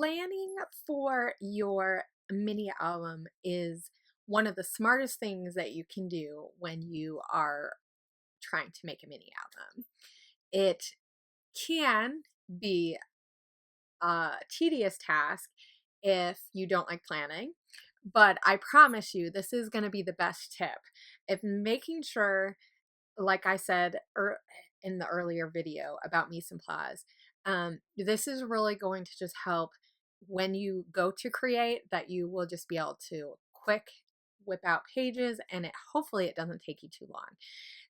planning for your mini album is one of the smartest things that you can do when you are trying to make a mini album. It can be a tedious task if you don't like planning, but I promise you this is going to be the best tip. If making sure, like I said in the earlier video about mise en place, this is really going to just help when you go to create, that you will just be able to quick whip out pages, and hopefully it doesn't take you too long.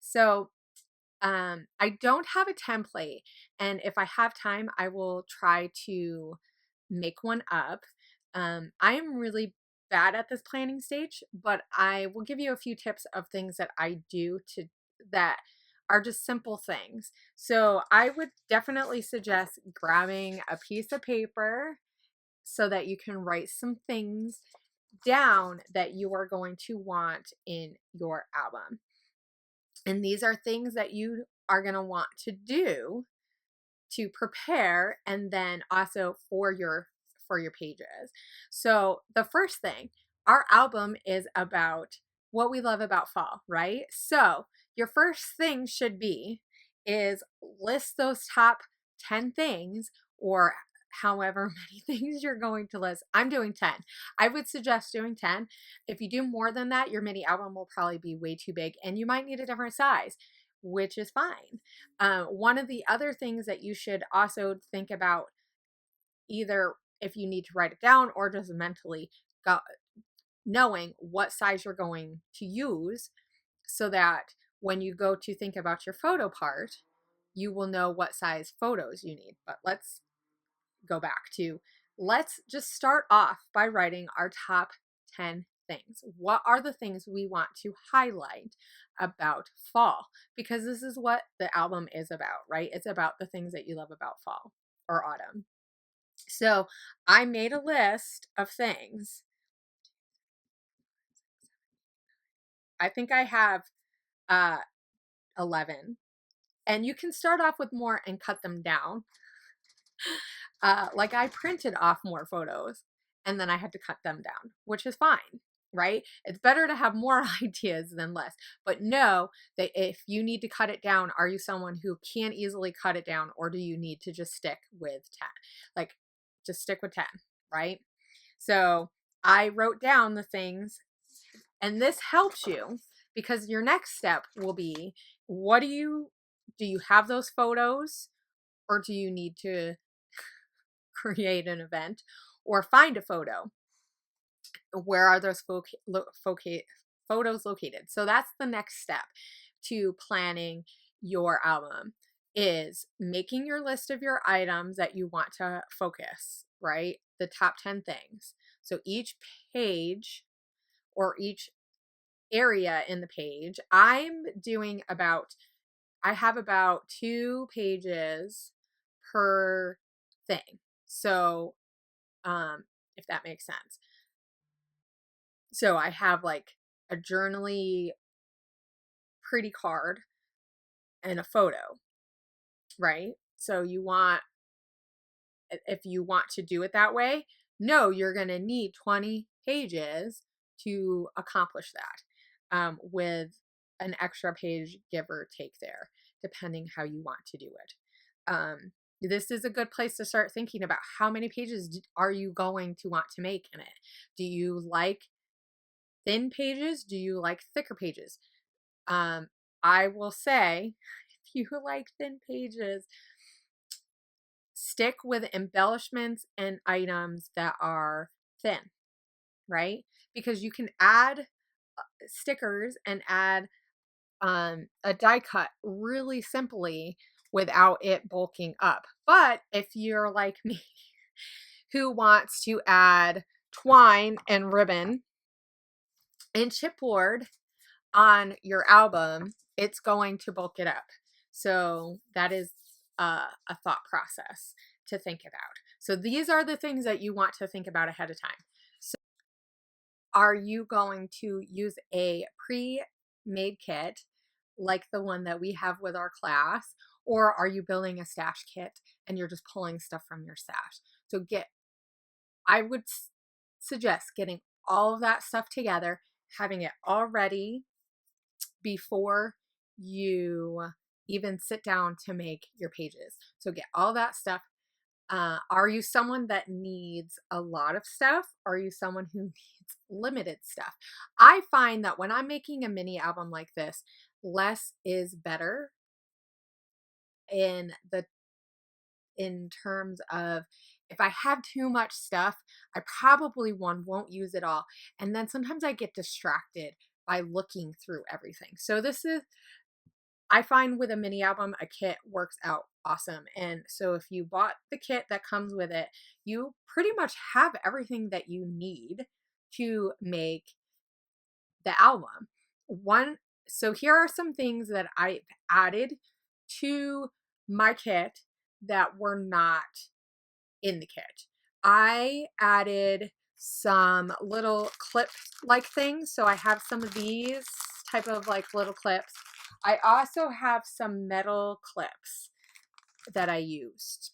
So I don't have a template, and if I have time, I will try to make one up. I am really bad at this planning stage, but I will give you a few tips of things that I do that are just simple things. So I would definitely suggest grabbing a piece of paper so that you can write some things down that you are going to want in your album. And these are things that you are going to want to do to prepare, and then also for your pages. So the first thing, our album is about what we love about fall, right? So your first thing should be is list those top 10 things, or however many things you're going to list. I'm doing 10. I would suggest doing 10. If you do more than that, your mini album will probably be way too big and you might need a different size, which is fine. One of the other things that you should also think about, either if you need to write it down or just mentally knowing what size you're going to use, so that when you go to think about your photo part, you will know what size photos you need. But let's go back to, let's just start off by writing our top 10 things. What are the things we want to highlight about fall? Because this is what the album is about, right? It's about the things that you love about fall or autumn. So I made a list of things. I think I have 11. And you can start off with more and cut them down. Like I printed off more photos and then I had to cut them down, which is fine, right? It's better to have more ideas than less. But know that if you need to cut it down, are you someone who can easily cut it down, or do you need to just stick with 10? Like, just stick with 10, right? So I wrote down the things, and this helps you because your next step will be, what do you have those photos, or do you need to create an event or find a photo? Where are those photos located? So that's the next step to planning your album, is making your list of your items that you want to focus, right? The top 10 things. So each page, or each area in the page, I have about 2 pages per thing. So if that makes sense. So I have like a journaly pretty card and a photo, right? So if you want to do it that way, no, you're going to need 20 pages to accomplish that, with an extra page, give or take there, depending how you want to do it. This is a good place to start thinking about how many pages are you going to want to make in it. Do you like thin pages? Do you like thicker pages? I will say, if you like thin pages, stick with embellishments and items that are thin, right? Because you can add stickers and add a die cut really simply without it bulking up. But if you're like me, who wants to add twine and ribbon and chipboard on your album, it's going to bulk it up. So that is a thought process to think about. So these are the things that you want to think about ahead of time. So are you going to use a pre-made kit like the one that we have with our class, or are you building a stash kit and you're just pulling stuff from your stash? So get I would suggest getting all of that stuff together, having it all ready before you even sit down to make your pages. So get all that stuff. Are you someone that needs a lot of stuff? Or are you someone who needs limited stuff? I find that when I'm making a mini album like this, less is better in the in terms of, if I have too much stuff, I probably won't use it all. And then sometimes I get distracted by looking through everything. So I find with a mini album, a kit works out awesome. And so if you bought the kit that comes with it, you pretty much have everything that you need to make the album. So here are some things that I added to my kit that were not in the kit. I added some little clip like things. So I have some of these type of like little clips. I also have some metal clips that I used.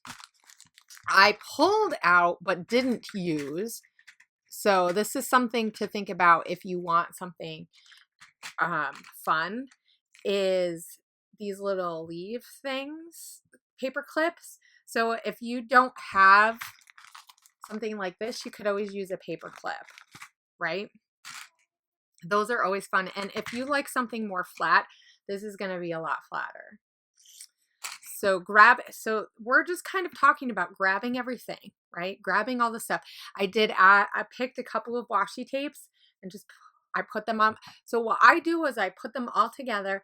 I pulled out but didn't use. So this is something to think about if you want something fun, is these little leaf things, paper clips. So if you don't have something like this, you could always use a paper clip, right? Those are always fun. And if you like something more flat, this is going to be a lot flatter. So we're just kind of talking about grabbing everything, right? Grabbing all the stuff. I picked a couple of washi tapes and I put them on. So what I do is I put them all together.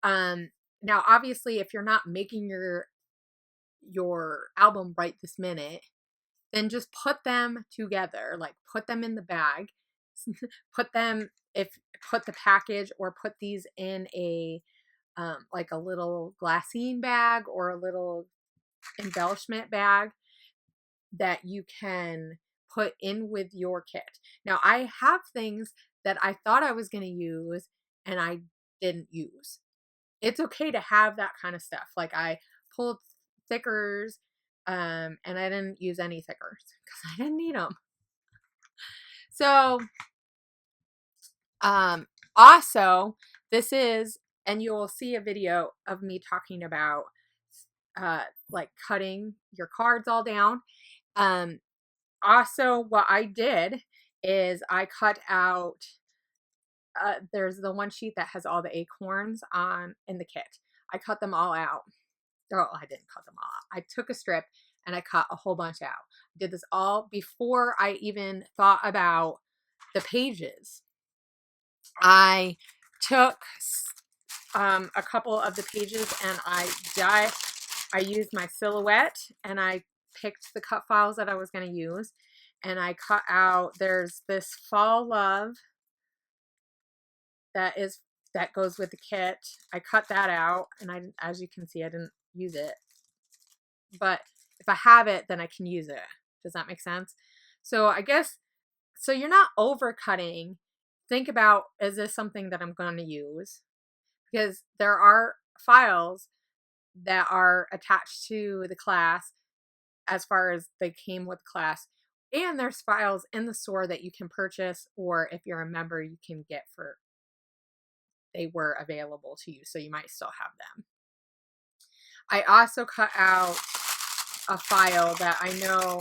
Now obviously if you're not making your album right this minute, then just put them together, like put them in the bag, put the package, or put these in a like a little glassine bag or a little embellishment bag that you can put in with your kit. Now I have things that I thought I was going to use and I didn't use. It's okay to have that kind of stuff. Like I pulled thickers and I didn't use any thickers because I didn't need them. So also and you will see a video of me talking about like cutting your cards all down. Also what I did is I cut out, there's the one sheet that has all the acorns in the kit. I cut them all out. Oh, I didn't cut them all out. I took a strip and I cut a whole bunch out. I did this all before I even thought about the pages. I took a couple of the pages and I used my silhouette and I picked the cut files that I was going to use, and I cut out, there's this Fall Love that goes with the kit. I cut that out, and as you can see, I didn't use it, but if I have it, then I can use it. Does that make sense? So I guess, so you're not overcutting. Think about, is this something that I'm going to use? Because there are files that are attached to the class as far as they came with class. And there's files in the store that you can purchase, or if you're a member, you can get they were available to you. So you might still have them. I also cut out a file that I know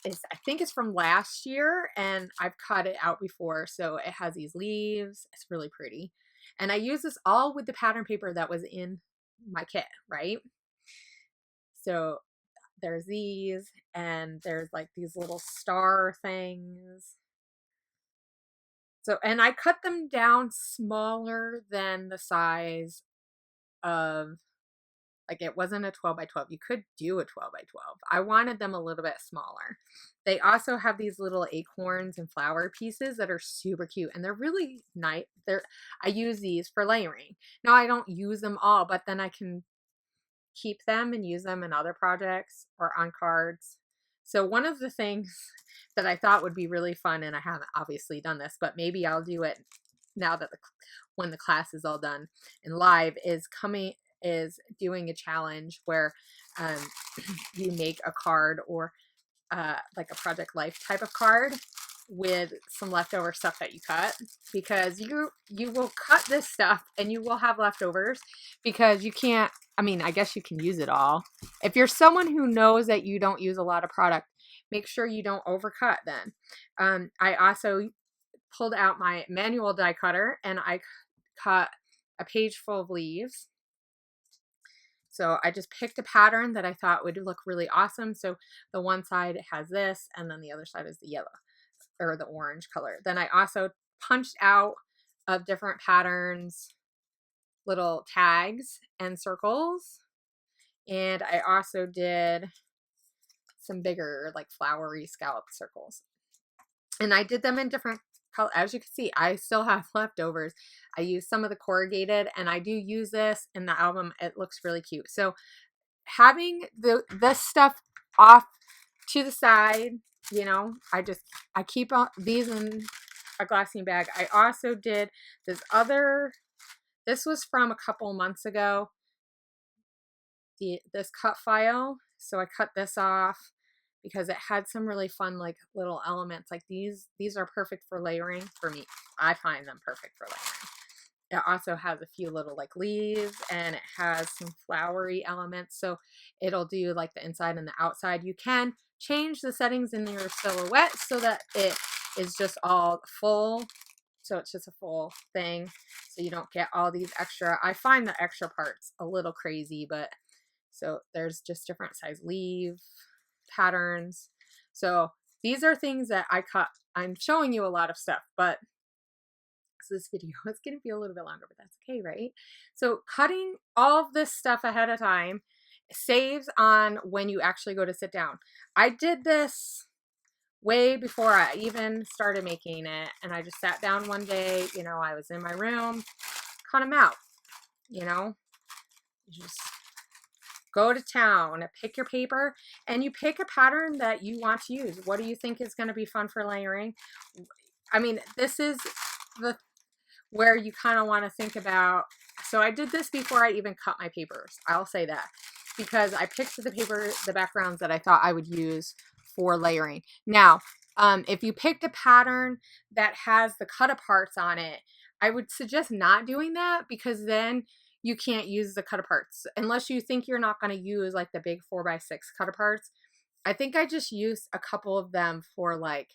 I think it's from last year, and I've cut it out before. So it has these leaves. It's really pretty. And I use this all with the pattern paper that was in my kit, right? So there's these, and there's like these little star things. So, and I cut them down smaller than the size of, like, it wasn't a 12 by 12. You could do a 12 by 12. I wanted them a little bit smaller. They also have these little acorns and flower pieces that are super cute, and they're really nice. I use these for layering. Now I don't use them all, but then I can keep them and use them in other projects or on cards. So one of the things that I thought would be really fun, and I haven't obviously done this, but maybe I'll do it now that when the class is all done and live, is doing a challenge where you make a card, or like a Project Life type of card with some leftover stuff that you cut, because you will cut this stuff and you will have leftovers because you can't, I mean, I guess you can use it all. If you're someone who knows that you don't use a lot of product, make sure you don't overcut then. I also pulled out my manual die cutter and I cut a page full of leaves. So I just picked a pattern that I thought would look really awesome. So the one side has this, and then the other side is the yellow or the orange color. Then I also punched out of different patterns little tags and circles. And I also did some bigger like flowery scallop circles. And I did them in different colors. As you can see, I still have leftovers. I used some of the corrugated, and I do use this in the album. It looks really cute. So having this stuff off to the side, you know, I keep these in a glassine bag. I also did this was from a couple months ago, this cut file. So I cut this off because it had some really fun like little elements. Like these are perfect for layering for me. I find them perfect for layering. It also has a few little like leaves, and it has some flowery elements. So it'll do like the inside and the outside. You can change the settings in your silhouette so that it is just all full. So it's just a full thing. So you don't get all these extra. I find the extra parts a little crazy, but so there's just different size leaf patterns. So these are things that I cut. I'm showing you a lot of stuff, but so this video is going to be a little bit longer, but that's okay, right? So cutting all of this stuff ahead of time saves on when you actually go to sit down. I did this way before I even started making it, and I just sat down one day, you know, I was in my room, cut them out, you know, you just go to town, pick your paper, and you pick a pattern that you want to use. What do you think is going to be fun for layering? I mean, this is where you kind of want to think about. So I did this before I even cut my papers. I'll say that because I picked the backgrounds that I thought I would use for layering. Now, if you picked a pattern that has the cut aparts on it, I would suggest not doing that, because then you can't use the cut aparts unless you think you're not going to use like the big 4x6 cut aparts. I think I just used a couple of them for like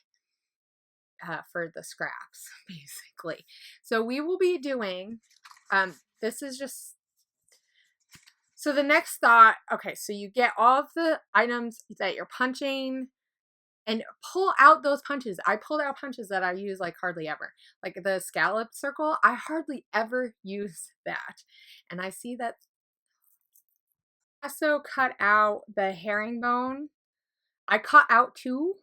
for the scraps, basically. So we will be doing, this is just, so the next thought, okay, so you get all of the items that you're punching and pull out those punches. I pulled out punches that I use like hardly ever. Like the scallop circle, I hardly ever use that. And I see that. Also cut out the herringbone. I cut out two.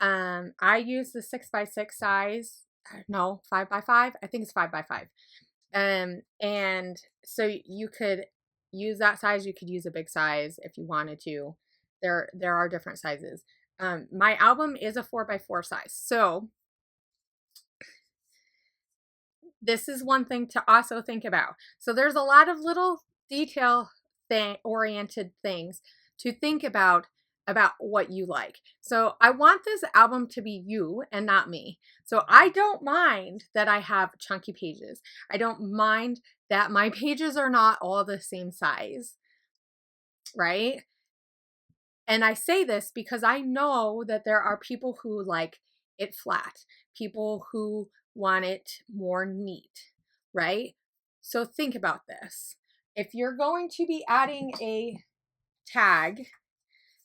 I use the 6x6 size. No, 5x5. I think it's 5x5. And so you could use that size. You could use a big size if you wanted to. There are different sizes. My album is a 4x4 size. So this is one thing to also think about. So there's a lot of little detail oriented things to think about what you like. So I want this album to be you and not me. So I don't mind that I have chunky pages. I don't mind that my pages are not all the same size, right? And I say this because I know that there are people who like it flat, people who want it more neat, right? So think about this. If you're going to be adding a tag,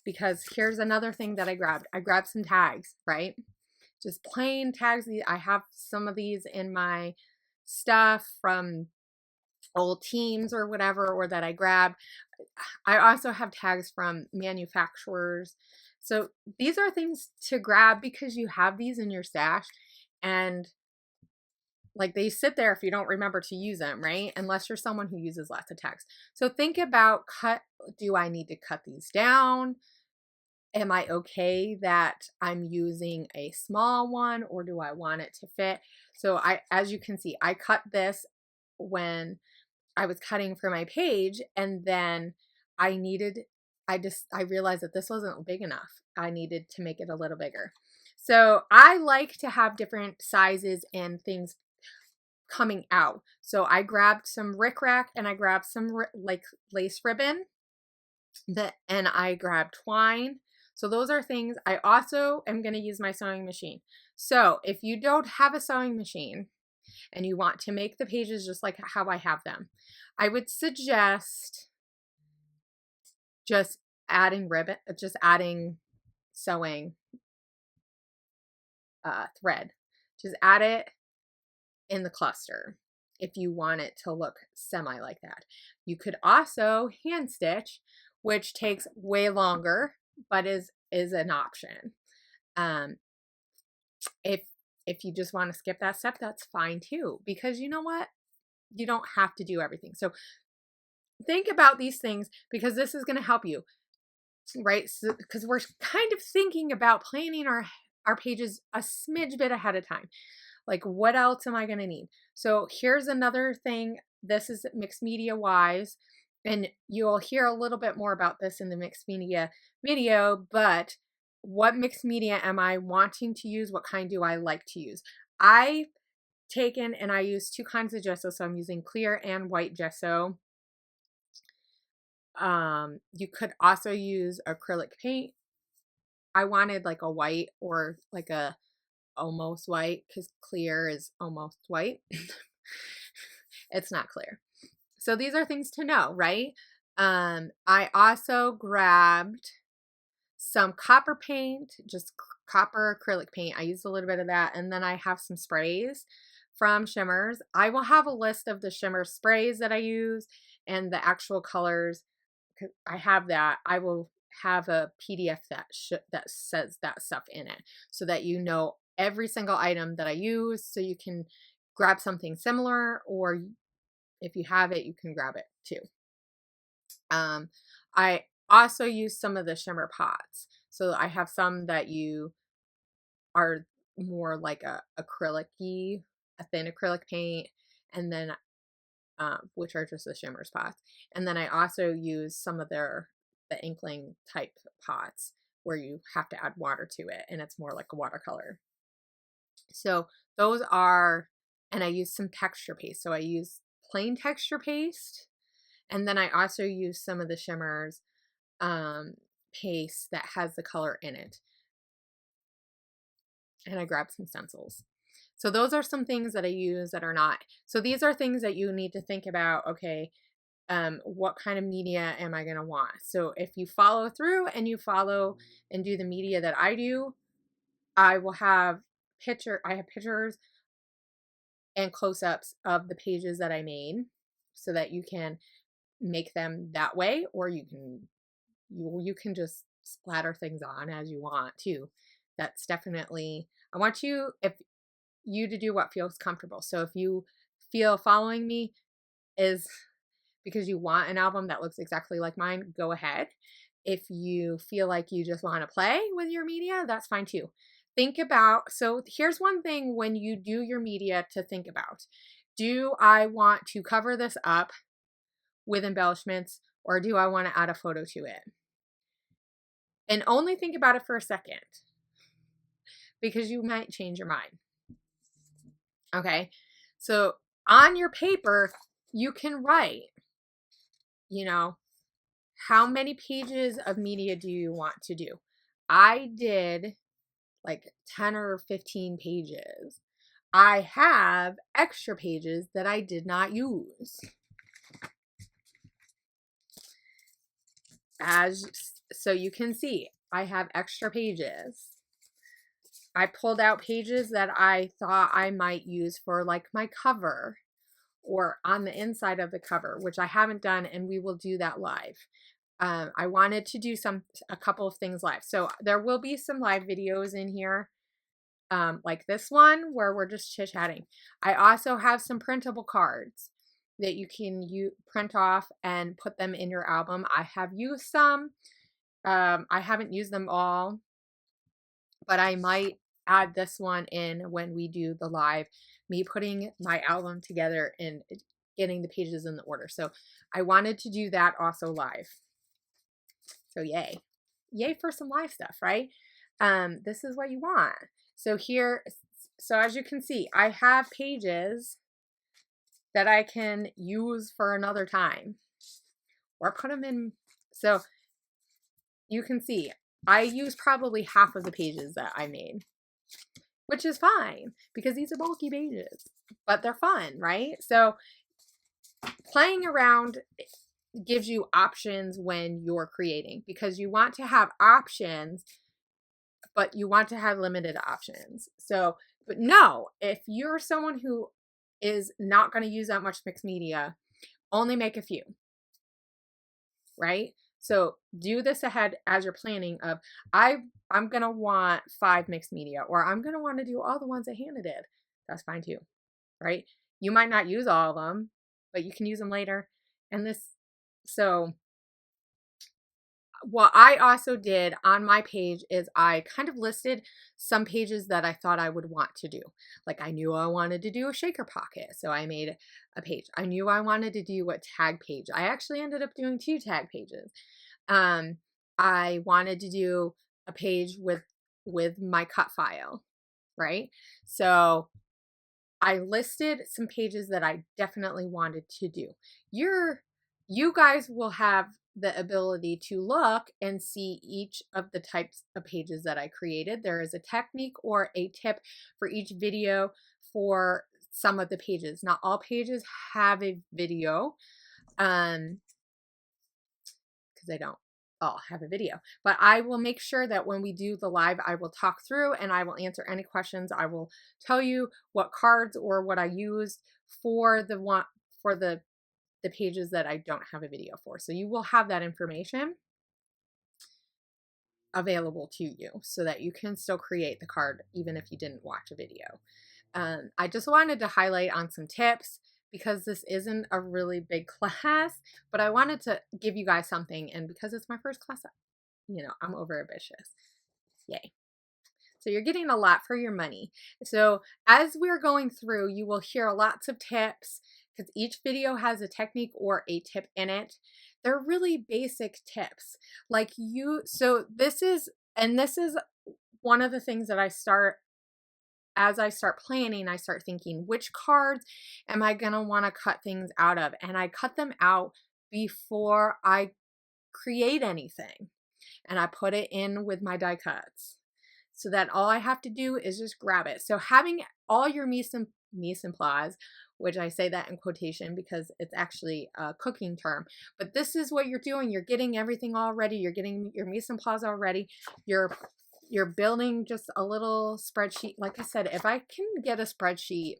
because here's another thing that I grabbed some tags, right? Just plain tags. I have some of these in my stuff from old teams or whatever, or that I grabbed. I also have tags from manufacturers. So these are things to grab because you have these in your stash, and like they sit there if you don't remember to use them, right? Unless you're someone who uses lots of tags. So think about do I need to cut these down? Am I okay that I'm using a small one, or do I want it to fit? So as you can see, I cut this when I was cutting for my page, and then I needed I realized that this wasn't big enough. I needed to make it a little bigger. So I like to have different sizes and things coming out. So I grabbed some rickrack and I grabbed some like lace ribbon and I grabbed twine. So those are things. I also am going to use my sewing machine. So if you don't have a sewing machine and you want to make the pages just like how I have them, I would suggest just adding ribbon, just adding sewing thread. Just add it in the cluster if you want it to look semi like that. You could also hand stitch, which takes way longer, but is an option. If you just want to skip that step, that's fine too, because you know what? You don't have to do everything. So think about these things because this is going to help you, right? So, because we're kind of thinking about planning our pages a smidge bit ahead of time. Like, what else am I going to need? So here's another thing. This is mixed media wise, and you'll hear a little bit more about this in the mixed media video, but what mixed media am I wanting to use? What kind do I like to use? I taken and I use two kinds of gesso. So I'm using clear and white gesso. You could also use acrylic paint. I wanted like a white or like a almost white because clear is almost white. It's not clear. So these are things to know, right? I also grabbed some copper paint, just copper acrylic paint. I used a little bit of that. And then I have some sprays from Shimmers. I will have a list of the Shimmer sprays that I use and the actual colors. I have that. I will have a PDF that says that stuff in it so that you know every single item that I use, so you can grab something similar, or if you have it, you can grab it too. I also use some of the shimmer pots. So I have some that you are more like a acrylic-y, a thin acrylic paint, and then which are just the shimmer pots. And then I also use some of the inkling type pots where you have to add water to it and it's more like a watercolor. So those are, and I use some texture paste. So I use plain texture paste, and then I also use some of the Shimmers paste that has the color in it. And I grabbed some stencils. So those are some things that I use that are not. So these are things that you need to think about. Okay, what kind of media am I going to want? So if you follow through and you follow and do the media that I do, I will have I have pictures and close-ups of the pages that I made so that you can make them that way, or you can just splatter things on as you want too. That's definitely, I want you to do what feels comfortable. So if you feel following me is because you want an album that looks exactly like mine, go ahead. If you feel like you just want to play with your media, that's fine too. Think about, so here's one thing when you do your media to think about. Do I want to cover this up with embellishments, or do I want to add a photo to it? And only think about it for a second, because you might change your mind. Okay, so on your paper, you can write, how many pages of media do you want to do? I did like 10 or 15 pages. I have extra pages that I did not use. So you can see, I have extra pages. I pulled out pages that I thought I might use for like my cover or on the inside of the cover, which I haven't done, and we will do that live. I wanted to do a couple of things live. So there will be some live videos in here, like this one where we're just chit-chatting. I also have some printable cards that you can print off and put them in your album. I have used some. I haven't used them all, but I might add this one in when we do the live, me putting my album together and getting the pages in the order. So I wanted to do that also live. So yay for some live stuff, right? This is what you want. So here, so as you can see, I have pages that I can use for another time or put them in. So you can see I use probably half of the pages that I made, which is fine because these are bulky pages, but they're fun, right? So playing around gives you options when you're creating, because you want to have options, but you want to have limited options. So, but no, if you're someone who is not going to use that much mixed media, only make a few, right? So do this ahead as you're planning of, I'm going to want 5 mixed media, or I'm going to want to do all the ones that Hannah did. That's fine too, right? You might not use all of them, but you can use them later. And this, so what I also did on my page is I kind of listed some pages that I thought I would want to do. Like I knew I wanted to do a shaker pocket, so I made a page. I knew I wanted to do a tag page. I actually ended up doing 2 tag pages. I wanted to do a page with my cut file, right? So I listed some pages that I definitely wanted to do. You guys will have the ability to look and see each of the types of pages that I created. There is a technique or a tip for each video for some of the pages. Not all pages have a video, because they don't all have a video, but I will make sure that when we do the live, I will talk through and I will answer any questions. I will tell you what cards or what I used for the pages that I don't have a video for. So you will have that information available to you so that you can still create the card even if you didn't watch a video. I just wanted to highlight on some tips because this isn't a really big class, but I wanted to give you guys something. And because it's my first class, I'm over ambitious. Yay. So you're getting a lot for your money. So as we're going through, you will hear lots of tips because each video has a technique or a tip in it. They're really basic tips. So this is one of the things that as I start planning, I start thinking, which cards am I going to want to cut things out of? And I cut them out before I create anything. And I put it in with my die cuts so that all I have to do is just grab it. So having all your mise en place, which I say that in quotation because it's actually a cooking term, but this is what you're doing. You're getting everything all ready. You're getting your mise en place all ready. You're building just a little spreadsheet. Like I said, if I can get a spreadsheet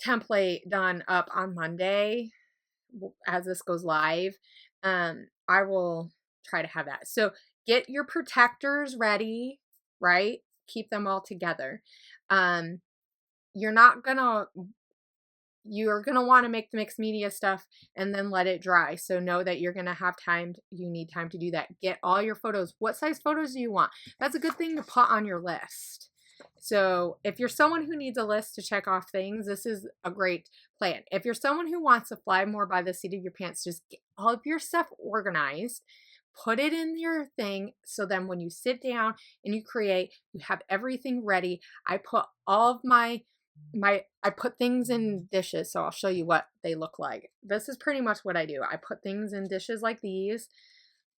template done up on Monday as this goes live, I will try to have that. So get your protectors ready, right? Keep them all together. You're gonna want to make the mixed media stuff and then let it dry. So know that you're gonna have time. You need time to do that. Get all your photos. What size photos do you want? That's a good thing to put on your list. So if you're someone who needs a list to check off things, this is a great plan. If you're someone who wants to fly more by the seat of your pants, just get all of your stuff organized. Put it in your thing so then when you sit down and you create, you have everything ready. I put all of I put things in dishes, so I'll show you what they look like. This is pretty much what I do. I put things in dishes like these,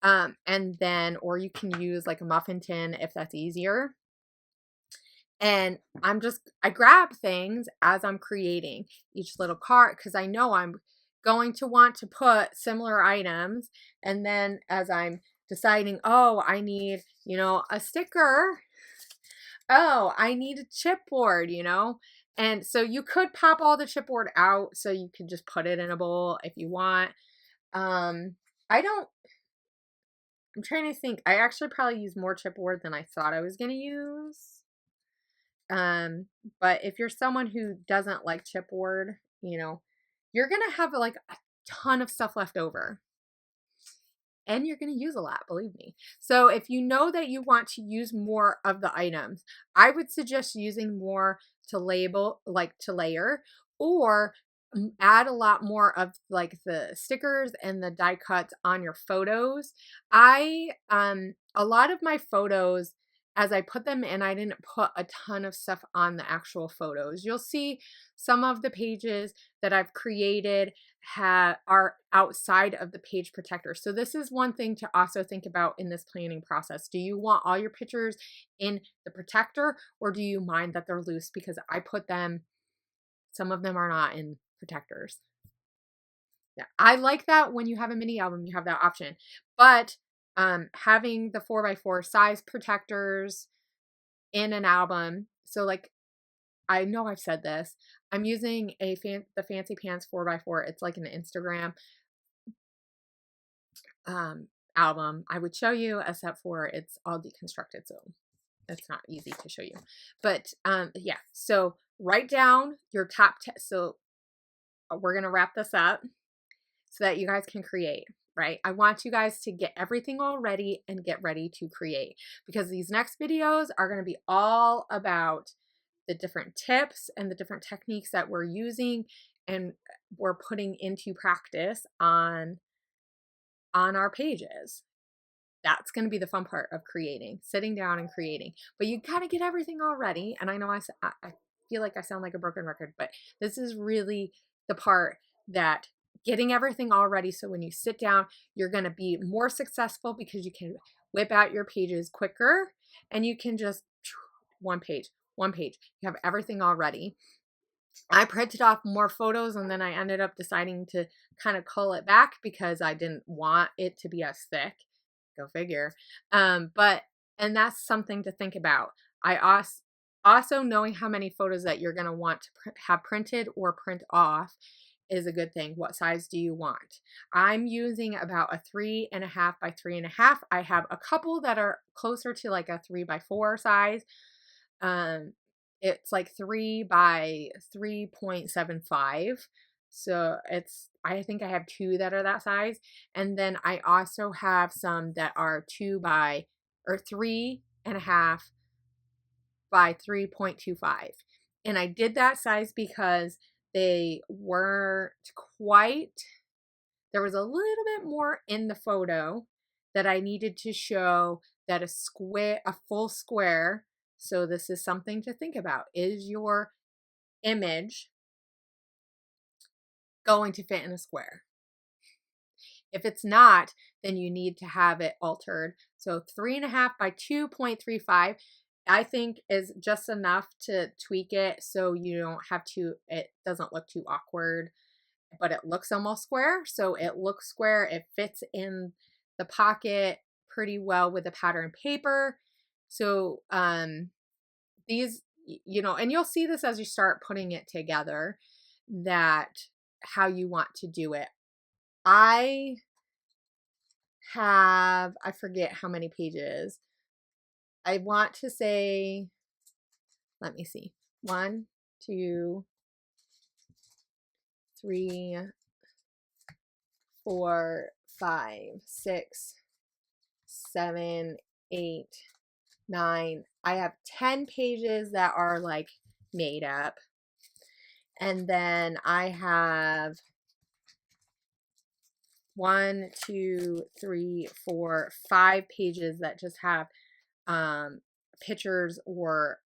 and then, or you can use like a muffin tin if that's easier. And I grab things as I'm creating each little cart because I know I'm going to want to put similar items. And then as I'm deciding, oh, I need, a sticker. Oh, I need a chipboard, And so you could pop all the chipboard out so you can just put it in a bowl if you want. I'm trying to think. I actually probably use more chipboard than I thought I was going to use. But if you're someone who doesn't like chipboard, you're going to have like a ton of stuff left over. And you're going to use a lot, believe me. So if you know that you want to use more of the items, I would suggest using more to label, like to layer, or add a lot more of like the stickers and the die cuts on your photos. A lot of my photos, as I put them in, I didn't put a ton of stuff on the actual photos. You'll see some of the pages that I've created are outside of the page protector. So this is one thing to also think about in this planning process. Do you want all your pictures in the protector, or do you mind that they're loose? Because I put them, some of them are not in protectors. Yeah, I like that when you have a mini album, you have that option. But having the 4x4 size protectors in an album, so like, I know I've said this, I'm using the Fancy Pants 4x4. It's like an Instagram album. I would show you, except for it's all deconstructed, so it's not easy to show you. But yeah, so write down your top 10. So we're going to wrap this up so that you guys can create, right? I want you guys to get everything all ready and get ready to create, because these next videos are going to be all about the different tips and the different techniques that we're using and we're putting into practice on our pages. That's going to be the fun part of creating, sitting down and creating. But you got to get everything all ready. And I know I feel like I sound like a broken record, but this is really the part that getting everything all ready. So when you sit down, you're going to be more successful because you can whip out your pages quicker and you can just one page. You have everything all ready. I printed off more photos and then I ended up deciding to kind of cull it back because I didn't want it to be as thick. Go figure. And that's something to think about. I also knowing how many photos that you're going to want to have printed or print off is a good thing. What size do you want? I'm using about a 3.5 by 3.5. I have a couple that are closer to like a 3x4 size. It's like 3 by 3.75. So I think I have 2 that are that size. And then I also have some that are 3.5 by 3.25. And I did that size because they weren't quite, there was a little bit more in the photo that I needed to show that a full square. So this is something to think about. Is your image going to fit in a square? If it's not, then you need to have it altered. So 3.5 by 2.35, I think is just enough to tweak it so you don't have to, it doesn't look too awkward, but it looks almost square. So it looks square. It fits in the pocket pretty well with the pattern paper. So these, and you'll see this as you start putting it together, that how you want to do it. I forget how many pages. I want to say, let me see, 1, 2, 3, 4, 5, 6, 7, 8, 9. I have 10 pages that are like made up. And then I have 1, 2, 3, 4, 5 pages that just have pictures or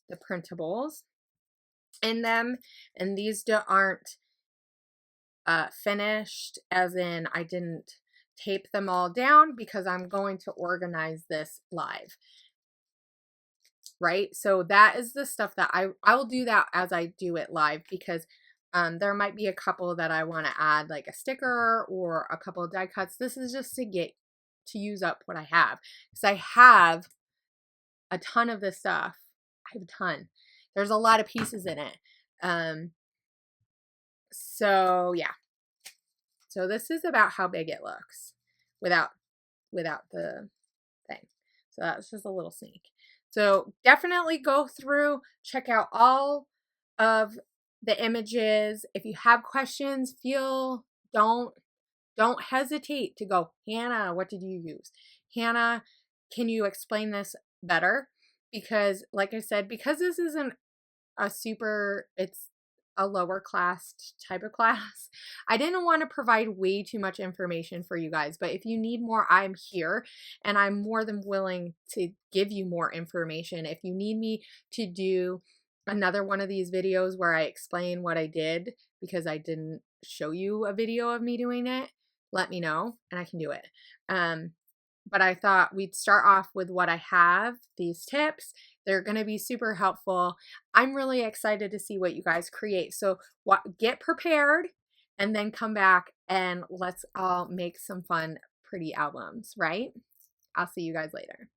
the printables in them. And these aren't finished, as in I didn't tape them all down because I'm going to organize this live. Right? So that is the stuff that I will do that as I do it live, because there might be a couple that I want to add, like a sticker or a couple of die cuts. This is just to use up what I have, because I have a ton of this stuff. I have a ton. There's a lot of pieces in it. So yeah. So this is about how big it looks without the thing. So that's just a little sneak. So definitely go through, check out all of the images. If you have questions, don't hesitate to go, Hannah, what did you use? Hannah, can you explain this better? Because like I said, because this isn't it's a lower class type of class. I didn't want to provide way too much information for you guys, but if you need more, I'm here and I'm more than willing to give you more information. If you need me to do another one of these videos where I explain what I did because I didn't show you a video of me doing it, let me know and I can do it. But I thought we'd start off with what I have, these tips. They're going to be super helpful. I'm really excited to see what you guys create. So get prepared and then come back and let's all make some fun, pretty albums, right? I'll see you guys later.